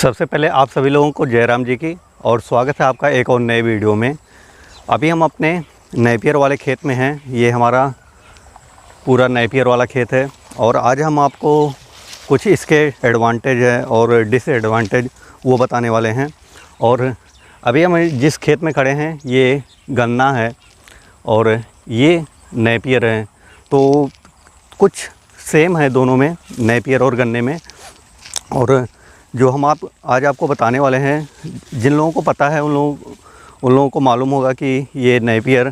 सबसे पहले आप सभी लोगों को जयराम जी की और स्वागत है आपका एक और नए वीडियो में। अभी हम अपने नेपियर वाले खेत में हैं। ये हमारा पूरा नेपियर वाला खेत है और आज हम आपको कुछ इसके एडवांटेज है और डिसएडवांटेज वो बताने वाले हैं। और अभी हम जिस खेत में खड़े हैं ये गन्ना है और ये नेपियर है, तो कुछ सेम है दोनों में, नेपियर और गन्ने में। और जो हम आज आपको बताने वाले हैं, जिन लोगों को पता है उन लोगों को मालूम होगा कि ये नेपियर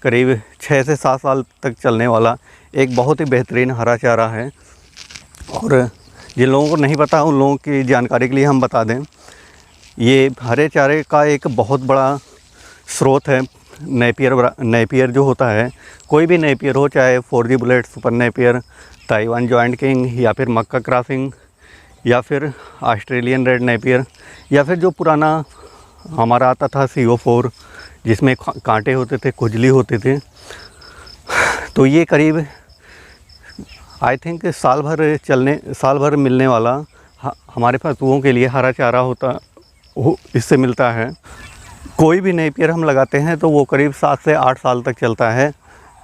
करीब 6 से 7 साल तक चलने वाला एक बहुत ही बेहतरीन हरा चारा है। और जिन लोगों को नहीं पता उन लोगों की जानकारी के लिए हम बता दें, ये हरे चारे का एक बहुत बड़ा स्रोत है। नेपियर जो होता है, कोई भी नेपियर हो, चाहे 4G bullet, super Napier, Taiwan giant king या फिर मक्का क्रॉसिंग या फिर ऑस्ट्रेलियन रेड नेपियर या फिर जो पुराना हमारा आता था CO4 जिसमें कांटे होते थे, खुजली होती थी, तो ये करीब आई थिंक साल भर मिलने वाला हमारे पशुओं के लिए हरा चारा इससे मिलता है। कोई भी नेपियर हम लगाते हैं तो वो करीब 7 से 8 साल तक चलता है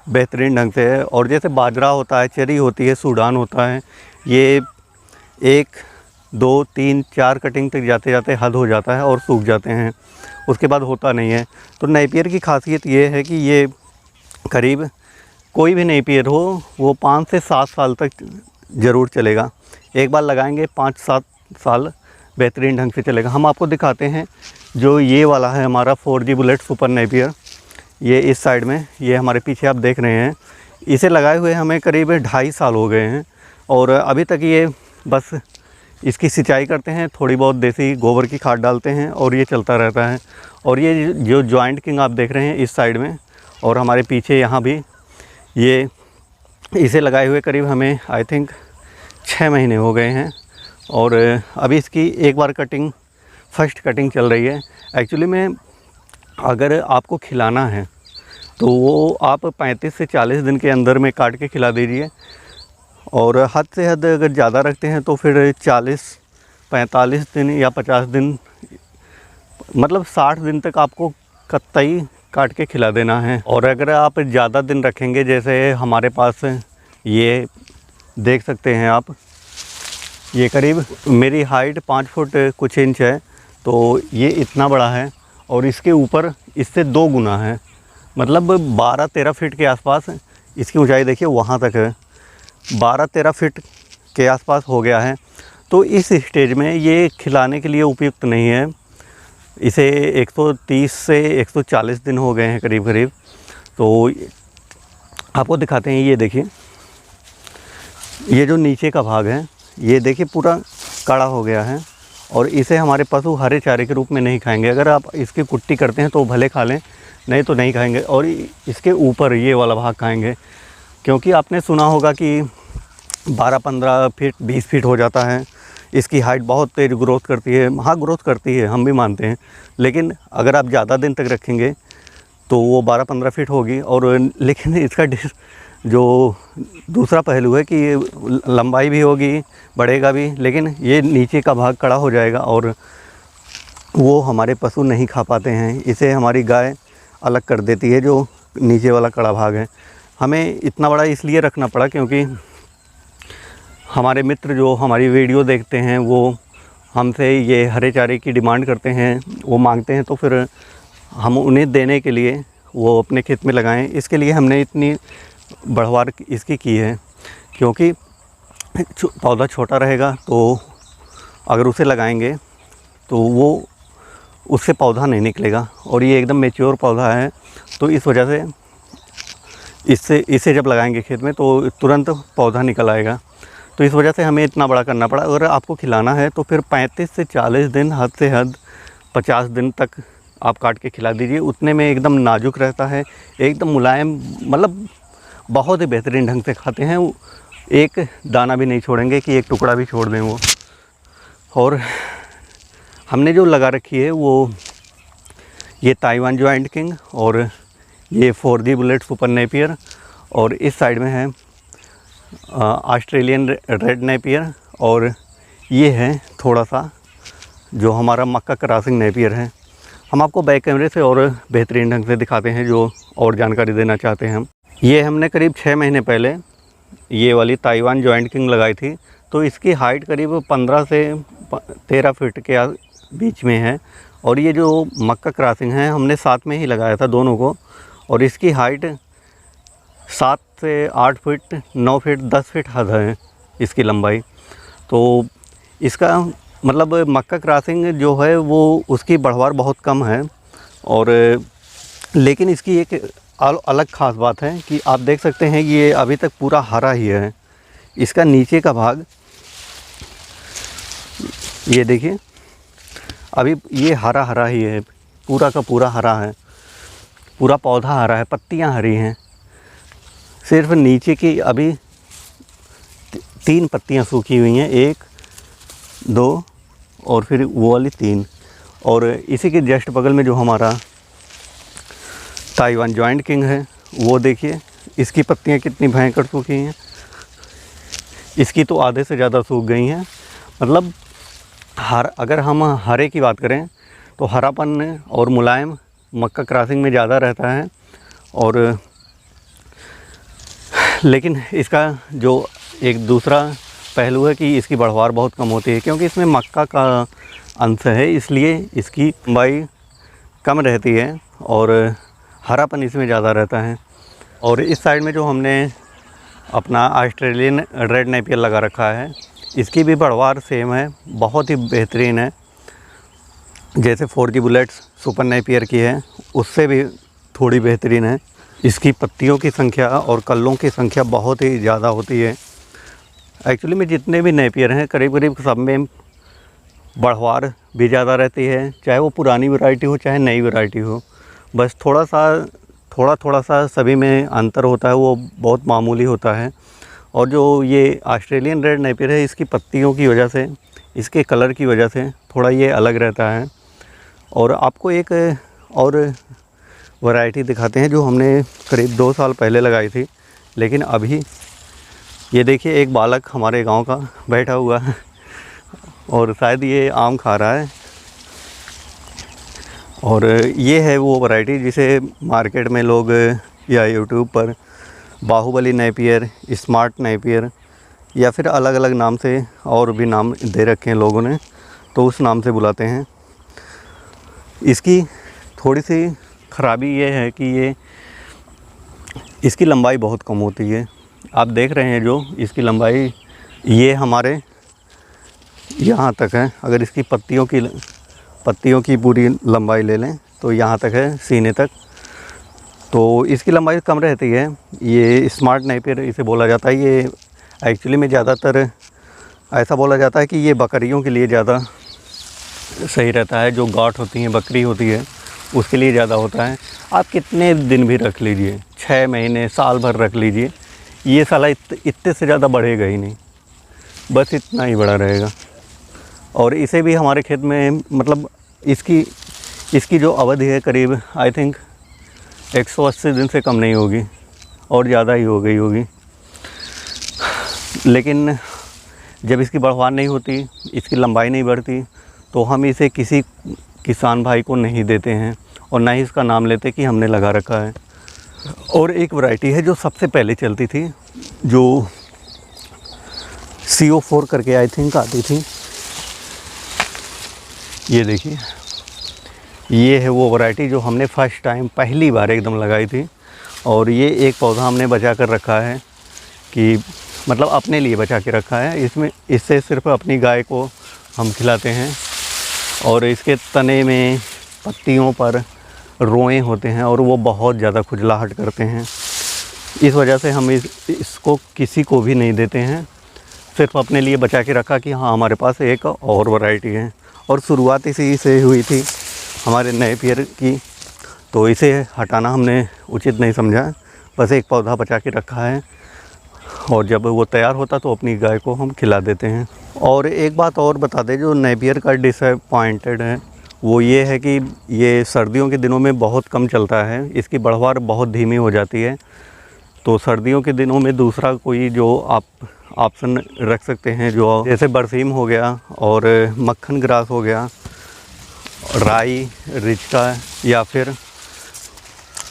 बेहतरीन ढंग से। और जैसे बाजरा होता है, चरी होती है, सूडान होता है, ये 1, 2, 3, 4 कटिंग तक जाते जाते हद हो जाता है और सूख जाते हैं, उसके बाद होता नहीं है। तो नेपियर की खासियत ये है कि ये करीब कोई भी नेपियर हो वो 5 से 7 साल तक ज़रूर चलेगा। एक बार लगाएंगे 5-7 साल बेहतरीन ढंग से चलेगा। हम आपको दिखाते हैं, जो ये वाला है हमारा 4G बुलेट सुपर नेपियर, ये इस साइड में, ये हमारे पीछे आप देख रहे हैं, इसे लगाए हुए हमें करीब 2.5 साल हो गए हैं। और अभी तक ये बस इसकी सिंचाई करते हैं, थोड़ी बहुत देसी गोबर की खाद डालते हैं और ये चलता रहता है। और ये जो जॉइंट किंग आप देख रहे हैं इस साइड में और हमारे पीछे यहाँ भी, ये इसे लगाए हुए करीब हमें आई थिंक 6 महीने हो गए हैं। और अभी इसकी एक बार फर्स्ट कटिंग चल रही है। एक्चुअली में अगर आपको खिलाना है तो वो आप 35 से 40 दिन के अंदर में काट के खिला दीजिए। और हद से हद अगर ज़्यादा रखते हैं तो फिर 40, 45 दिन या 50 दिन, मतलब 60 दिन तक आपको कतई काट के खिला देना है। और अगर आप ज़्यादा दिन रखेंगे, जैसे हमारे पास ये देख सकते हैं आप, ये करीब मेरी हाइट 5 फुट कुछ इंच है, तो ये इतना बड़ा है और इसके ऊपर इससे 2 गुना है, मतलब 12-13 फीट के आसपास इसकी ऊंचाई देखिए, वहाँ तक है, 12-13 फीट के आसपास हो गया है। तो इस स्टेज में ये खिलाने के लिए उपयुक्त नहीं है। इसे 130 से 140 दिन हो गए हैं करीब। तो आपको दिखाते हैं, ये देखिए, ये जो नीचे का भाग है ये देखिए पूरा कड़ा हो गया है और इसे हमारे पशु हरे चारे के रूप में नहीं खाएंगे। अगर आप इसकी कुट्टी करते हैं तो भले खा लें, नहीं तो नहीं खाएंगे। और इसके ऊपर ये वाला भाग खाएंगे, क्योंकि आपने सुना होगा कि 12-15 फीट 20 फीट हो जाता है। इसकी हाइट बहुत तेज़ ग्रोथ करती है। हाँ, ग्रोथ करती है, हम भी मानते हैं, लेकिन अगर आप ज़्यादा दिन तक रखेंगे तो वो 12-15 फीट होगी। और लेकिन इसका जो दूसरा पहलू है कि ये लंबाई भी होगी, बढ़ेगा भी, लेकिन ये नीचे का भाग कड़ा हो जाएगा और वो हमारे पशु नहीं खा पाते हैं। इसे हमारी गाय अलग कर देती है, जो नीचे वाला कड़ा भाग है। हमें इतना बड़ा इसलिए रखना पड़ा क्योंकि हमारे मित्र जो हमारी वीडियो देखते हैं वो हमसे ये हरे चारे की डिमांड करते हैं, वो मांगते हैं, तो फिर हम उन्हें देने के लिए वो अपने खेत में लगाएं। इसके लिए हमने इतनी बढ़वार इसकी की है, क्योंकि पौधा छोटा रहेगा तो अगर उसे लगाएंगे तो वो उससे पौधा नहीं निकलेगा। और ये एकदम मैच्योर पौधा है, तो इस वजह से इसे जब लगाएंगे खेत में तो तुरंत पौधा निकल आएगा। तो इस वजह से हमें इतना बड़ा करना पड़ा। अगर आपको खिलाना है तो फिर 35 से 40 दिन, हद से हद 50 दिन तक आप काट के खिला दीजिए। उतने में एकदम नाजुक रहता है, एकदम मुलायम, मतलब बहुत ही बेहतरीन ढंग से खाते हैं। एक दाना भी नहीं छोड़ेंगे कि एक टुकड़ा भी छोड़ दें वो। और हमने जो लगा रखी है वो ये ताइवान जॉइंट किंग और ये 4G बुलेट सुपर नेपियर, और इस साइड में है ऑस्ट्रेलियन रेड नेपियर, और ये है थोड़ा सा जो हमारा मक्का क्रॉसिंग नेपियर है, हम आपको बैक कैमरे से और बेहतरीन ढंग से दिखाते हैं जो और जानकारी देना चाहते हैं हम। ये हमने करीब 6 महीने पहले ये वाली ताइवान जॉइंट किंग लगाई थी, तो इसकी हाइट करीब 15 से 13 फीट के बीच में है। और ये जो मक्का क्रॉसिंग है हमने साथ में ही लगाया था दोनों को, और इसकी हाइट 7 से 8 फीट, 9 फीट, 10 फीट हद है इसकी लंबाई। तो इसका मतलब मक्का क्रॉसिंग जो है वो उसकी बढ़वार बहुत कम है, और लेकिन इसकी एक अलग ख़ास बात है कि आप देख सकते हैं कि ये अभी तक पूरा हरा ही है। इसका नीचे का भाग ये देखिए, अभी ये हरा हरा ही है, पूरा का पूरा हरा है, पूरा पौधा हरा है, पत्तियां हरी हैं। सिर्फ नीचे की अभी 3 पत्तियां सूखी हुई हैं, 1, 2 और फिर वो वाली 3। और इसी के जस्ट बगल में जो हमारा ताइवान जॉइंट किंग है वो देखिए, इसकी पत्तियां कितनी भयंकर सूखी हैं। इसकी तो आधे से ज़्यादा सूख गई हैं। मतलब अगर हम हरे की बात करें तो हरापन और मुलायम मक्का क्रॉसिंग में ज़्यादा रहता है। और लेकिन इसका जो एक दूसरा पहलू है कि इसकी बढ़वार बहुत कम होती है, क्योंकि इसमें मक्का का अंश है, इसलिए इसकी लंबाई कम रहती है और हरापन इसमें ज़्यादा रहता है। और इस साइड में जो हमने अपना ऑस्ट्रेलियन रेड नेपियर लगा रखा है, इसकी भी बढ़वार सेम है, बहुत ही बेहतरीन है। जैसे 4G बुलेट्स सुपर नेपियर की है उससे भी थोड़ी बेहतरीन है। इसकी पत्तियों की संख्या और कल्लों की संख्या बहुत ही ज़्यादा होती है। एक्चुअली में जितने भी नेपियर हैं करीब करीब सब में बढ़वार भी ज़्यादा रहती है, चाहे वो पुरानी वैरायटी हो चाहे नई वैरायटी हो। बस थोड़ा सा सभी में अंतर होता है, वो बहुत मामूली होता है। और जो ये ऑस्ट्रेलियन रेड नेपियर है, इसकी पत्तियों की वजह से, इसके कलर की वजह से थोड़ा ये अलग रहता है। और आपको एक और वैरायटी दिखाते हैं जो हमने करीब 2 साल पहले लगाई थी, लेकिन अभी ये देखिए एक बालक हमारे गांव का बैठा हुआ है और शायद ये आम खा रहा है। और ये है वो वैरायटी जिसे मार्केट में लोग या यूट्यूब पर बाहुबली नेपियर, स्मार्ट नेपियर या फिर अलग अलग नाम से और भी नाम दे रखे हैं लोगों ने, तो उस नाम से बुलाते हैं। इसकी थोड़ी सी ख़राबी ये है कि इसकी लंबाई बहुत कम होती है। आप देख रहे हैं जो इसकी लंबाई ये हमारे यहाँ तक है। अगर इसकी पत्तियों की पूरी लंबाई ले लें तो यहाँ तक है, सीने तक। तो इसकी लंबाई कम रहती है। ये स्मार्ट नेपियर इसे बोला जाता है। ये एक्चुअली में ज़्यादातर ऐसा बोला जाता है कि ये बकरियों के लिए ज़्यादा सही रहता है। जो गांठ होती हैं, बकरी होती है, उसके लिए ज़्यादा होता है। आप कितने दिन भी रख लीजिए, 6 महीने, साल भर रख लीजिए, ये साला इतने से ज़्यादा बढ़ेगा ही नहीं, बस इतना ही बड़ा रहेगा। और इसे भी हमारे खेत में मतलब इसकी जो अवधि है करीब आई थिंक 180 दिन से कम नहीं होगी और ज़्यादा ही हो गई होगी। लेकिन जब इसकी बढ़वार नहीं होती, इसकी लंबाई नहीं बढ़ती, तो हम इसे किसी किसान भाई को नहीं देते हैं और ना ही इसका नाम लेते कि हमने लगा रखा है। और एक वैरायटी है जो सबसे पहले चलती थी, जो CO4 करके आई थिंक आती थी। ये देखिए, ये है वो वैरायटी जो हमने फर्स्ट टाइम पहली बार एकदम लगाई थी। और ये एक पौधा हमने बचा कर रखा है कि मतलब अपने लिए बचा के रखा है। इससे सिर्फ अपनी गाय को हम खिलाते हैं। और इसके तने में, पत्तियों पर रोएं होते हैं और वो बहुत ज़्यादा खुजलाहट करते हैं। इस वजह से हम इसको किसी को भी नहीं देते हैं, सिर्फ अपने लिए बचा के रखा कि हाँ हमारे पास एक और वैरायटी है। और शुरुआत इसी से हुई थी हमारे नेपियर की, तो इसे हटाना हमने उचित नहीं समझा, बस एक पौधा बचा के रखा है। और जब वो तैयार होता तो अपनी गाय को हम खिला देते हैं। और एक बात और बता दें, जो नेपियर का डिसअपॉइंटेड है वो ये है कि ये सर्दियों के दिनों में बहुत कम चलता है, इसकी बढ़वार बहुत धीमी हो जाती है। तो सर्दियों के दिनों में दूसरा कोई जो आप ऑप्शन रख सकते हैं, जो जैसे बरसीम हो गया और मक्खन ग्रास हो गया, राई, रिचका या फिर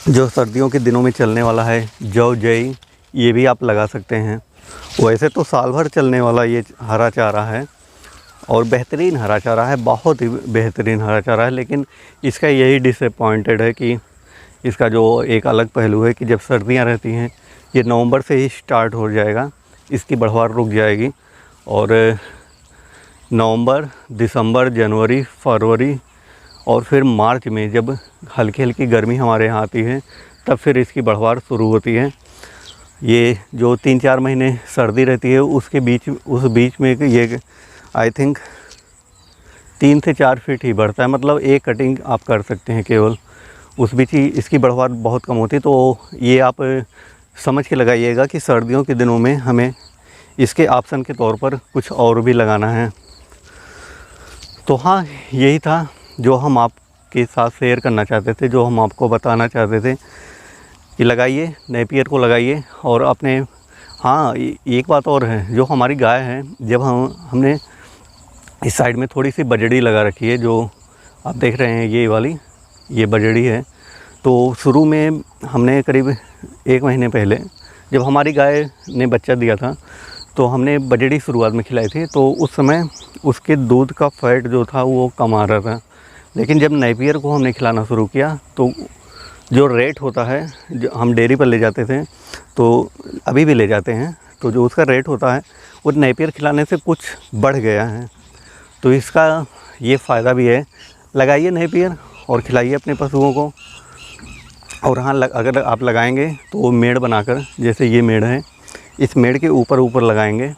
जो सर्दियों के दिनों में चलने वाला है जौ, जई, ये भी आप लगा सकते हैं। वैसे तो साल भर चलने वाला ये हरा चारा है और बेहतरीन हरा चारा है, बहुत ही बेहतरीन हरा चारा है। लेकिन इसका यही डिसअपॉइंटेड है कि इसका जो एक अलग पहलू है कि जब सर्दियां रहती हैं, ये नवंबर से ही स्टार्ट हो जाएगा, इसकी बढ़वार रुक जाएगी और नवंबर, दिसंबर, जनवरी, फरवरी और फिर मार्च में जब हल्की हल्की गर्मी हमारे यहाँ आती है तब फिर इसकी बढ़वार शुरू होती है। ये जो 3-4 महीने सर्दी रहती है उस बीच में ये आई थिंक 3 से 4 फीट ही बढ़ता है, मतलब एक कटिंग आप कर सकते हैं केवल, उस बीच ही इसकी बढ़वार बहुत कम होती है। तो ये आप समझ के लगाइएगा कि सर्दियों के दिनों में हमें इसके ऑप्शन के तौर पर कुछ और भी लगाना है। तो हाँ, यही था जो हम आपके साथ शेयर करना चाहते थे, जो हम आपको बताना चाहते थे कि लगाइए, नेपियर को लगाइए। और अपने हाँ, एक बात और है, जो हमारी गाय है, जब हमने इस साइड में थोड़ी सी बजड़ी लगा रखी है, जो आप देख रहे हैं ये वाली, ये बजड़ी है। तो शुरू में हमने करीब 1 महीने पहले जब हमारी गाय ने बच्चा दिया था तो हमने बजड़ी शुरुआत में खिलाई थी। तो उस समय उसके दूध का फैट जो था वो कम आ रहा था। लेकिन जब नेपियर को हमने खिलाना शुरू किया तो जो रेट होता है, जो हम डेयरी पर ले जाते थे, तो अभी भी ले जाते हैं, तो जो उसका रेट होता है वो नेपियर खिलाने से कुछ बढ़ गया है। तो इसका ये फ़ायदा भी है, लगाइए नेपियर और खिलाइए अपने पशुओं को। और हाँ, अगर आप लगाएंगे तो वो मेड़ बनाकर, जैसे ये मेड़ है, इस मेड़ के ऊपर लगाएंगे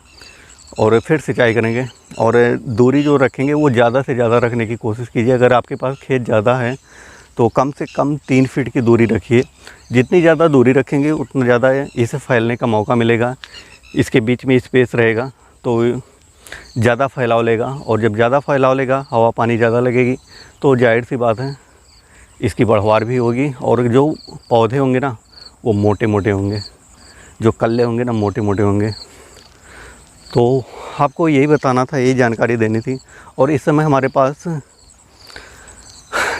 और फिर सिंचाई करेंगे। और दूरी जो रखेंगे वो ज़्यादा से ज़्यादा रखने की कोशिश कीजिए। अगर आपके पास खेत ज़्यादा है तो कम से कम 3 फीट की दूरी रखिए। जितनी ज़्यादा दूरी रखेंगे उतना ज़्यादा इसे फैलने का मौका मिलेगा, इसके बीच में स्पेस रहेगा तो ज़्यादा फैलाव लेगा। और जब ज़्यादा फैलाव लेगा, हवा पानी ज़्यादा लगेगी, तो जाहिर सी बात है इसकी बढ़वार भी होगी और जो पौधे होंगे ना वो मोटे मोटे होंगे, जो कल्ले होंगे ना मोटे मोटे होंगे। तो आपको यही बताना था, यही जानकारी देनी थी। और इस समय हमारे पास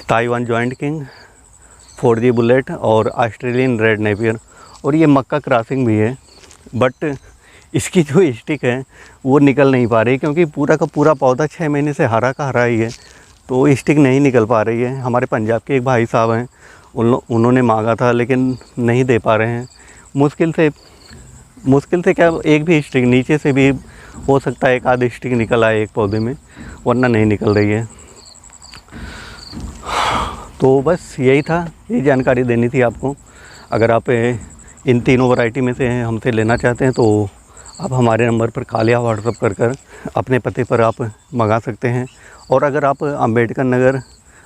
Taiwan giant king, 4G bullet और ऑस्ट्रेलियन रेड नेपियर और ये मक्का क्रॉसिंग भी है, बट इसकी जो स्टिक है वो निकल नहीं पा रही, क्योंकि पूरा का पूरा पौधा 6 महीने से हरा का हरा ही है, तो स्टिक नहीं निकल पा रही है। हमारे पंजाब के एक भाई साहब हैं, उन्होंने मांगा था लेकिन नहीं दे पा रहे हैं। मुश्किल से क्या, एक भी स्टिक नीचे से भी हो सकता है, एक आध स्टिक निकल आए एक पौधे में, वरना नहीं निकल रही है। तो बस यही था, ये जानकारी देनी थी आपको। अगर आप इन तीनों वैरायटी में से हमसे लेना चाहते हैं तो आप हमारे नंबर पर कॉल या व्हाट्सअप कर अपने पते पर आप मंगा सकते हैं। और अगर आप अम्बेडकर नगर,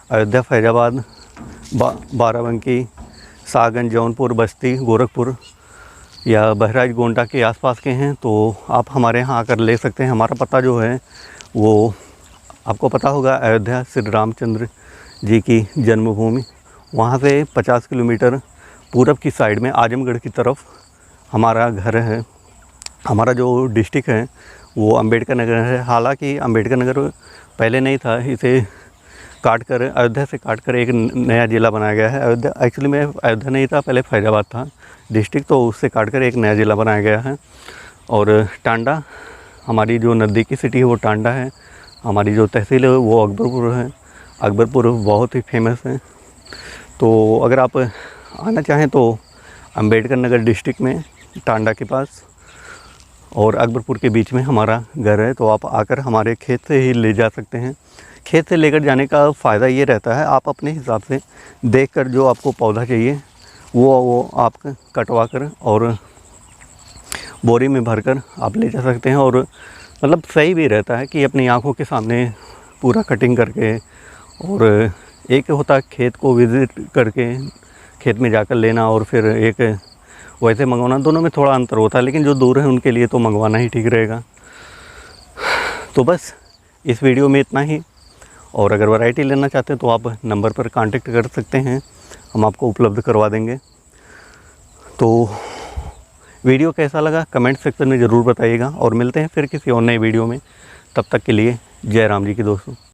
अयोध्या, फैजाबाद, बाराबंकी, सागंज, जौनपुर, बस्ती, गोरखपुर या बहराइच, गोंडा के आसपास के हैं तो आप हमारे यहाँ आकर ले सकते हैं। हमारा पता जो है वो आपको पता होगा, अयोध्या श्री रामचंद्र जी की जन्मभूमि, वहाँ से 50 किलोमीटर पूरब की साइड में आजमगढ़ की तरफ हमारा घर है। हमारा जो डिस्ट्रिक्ट है वो अम्बेडकर नगर है। हालांकि अम्बेडकर नगर पहले नहीं था, इसे काटकर, अयोध्या से काटकर एक नया ज़िला बनाया गया है। अयोध्या एक्चुअली में अयोध्या नहीं था, पहले फैजाबाद था डिस्ट्रिक्ट, तो उससे काटकर एक नया ज़िला बनाया गया है। और टांडा, हमारी जो नज़दीकी सिटी है वो टांडा है। हमारी जो तहसील है वो अकबरपुर है। अकबरपुर बहुत ही फेमस है। तो अगर आप आना चाहें तो अम्बेडकर नगर डिस्ट्रिक्ट में टांडा के पास और अकबरपुर के बीच में हमारा घर है, तो आप आकर हमारे खेत से ही ले जा सकते हैं। खेत से लेकर जाने का फ़ायदा ये रहता है, आप अपने हिसाब से देखकर जो आपको पौधा चाहिए वो आप कटवा कर और बोरी में भरकर आप ले जा सकते हैं। और मतलब सही भी रहता है कि अपनी आँखों के सामने पूरा कटिंग करके, और एक होता है खेत को विज़िट करके खेत में जाकर लेना और फिर एक वैसे मंगवाना, दोनों में थोड़ा अंतर होता है। लेकिन जो दूर है उनके लिए तो मंगवाना ही ठीक रहेगा। तो बस इस वीडियो में इतना ही। और अगर वैरायटी लेना चाहते हैं तो आप नंबर पर कांटेक्ट कर सकते हैं, हम आपको उपलब्ध करवा देंगे। तो वीडियो कैसा लगा कमेंट सेक्शन में ज़रूर बताइएगा और मिलते हैं फिर किसी और नए वीडियो में। तब तक के लिए जय राम जी की दोस्तों।